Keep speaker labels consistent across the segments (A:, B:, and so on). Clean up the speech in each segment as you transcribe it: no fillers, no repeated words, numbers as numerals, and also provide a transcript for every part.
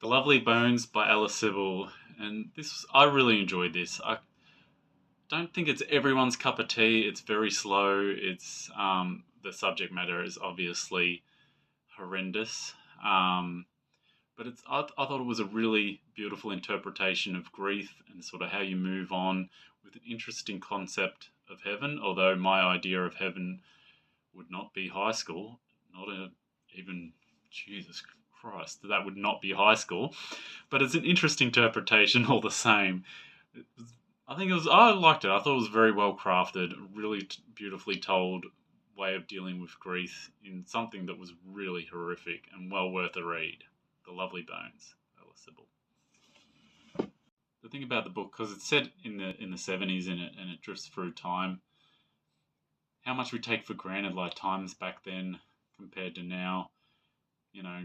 A: The Lovely Bones by Alice Sebold, and I really enjoyed this. I don't think it's everyone's cup of tea. It's very slow. The subject matter is obviously horrendous, um, but I thought it was a really beautiful interpretation of grief and sort of how you move on with an interesting concept of heaven. Although my idea of heaven would not be high school, not even Jesus Christ, that would not be high school. But it's an interesting interpretation all the same. I think it was. I liked it. I thought it was very well crafted, really beautifully told way of dealing with grief in something that was really horrific and well worth a read. The Lovely Bones, Alice Sybil. The thing about the book, because it's set in the 70s in it, and it drifts through time. How much we take for granted, like times back then compared to now. You know,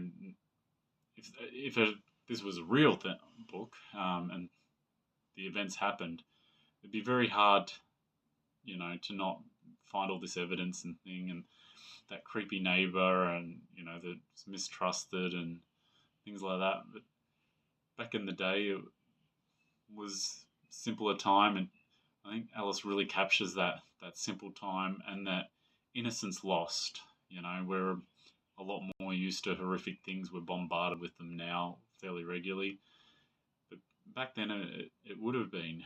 A: if this was a real book, and the events happened, it'd be very hard, to not find all this evidence and thing, and that creepy neighbor, and that's mistrusted and things like that. But back in the day, it was simpler time, and I think Alice really captures that simple time and that innocence lost. We're a lot more used to horrific things. We're bombarded with them now fairly regularly. But back then, it would have been,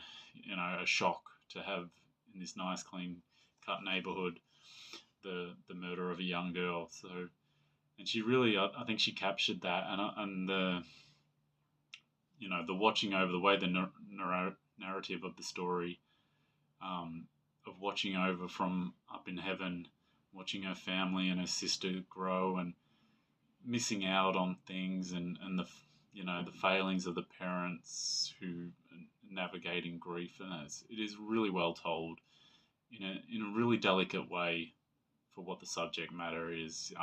A: a shock to have in this nice, clean cut neighborhood the murder of a young girl. So, and she really, I think she captured that, and the watching over, the way the narrative of the story, of watching over from up in heaven, watching her family and her sister grow and missing out on things, and the failings of the parents who are navigating grief, and it is really well told in a really delicate way for what the subject matter is.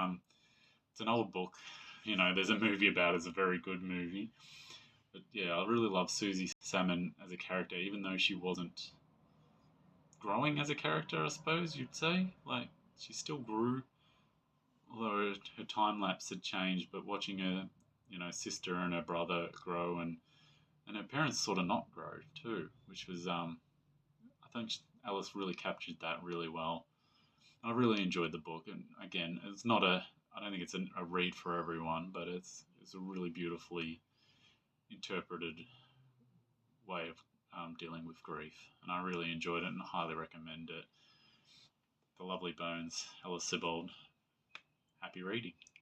A: It's an old book. There's a movie about it. It's a very good movie. But yeah, I really love Susie Salmon as a character, even though she wasn't growing as a character, I suppose you'd say. Like, she still grew, although her time lapse had changed. But watching her, sister and her brother grow, and her parents sort of not grow too, which was, I think Alice really captured that really well. I really enjoyed the book, and again, I don't think it's a read for everyone, but it's a really beautifully interpreted way of dealing with grief, and I really enjoyed it and highly recommend it. The Lovely Bones, Alice Sebold. Happy reading.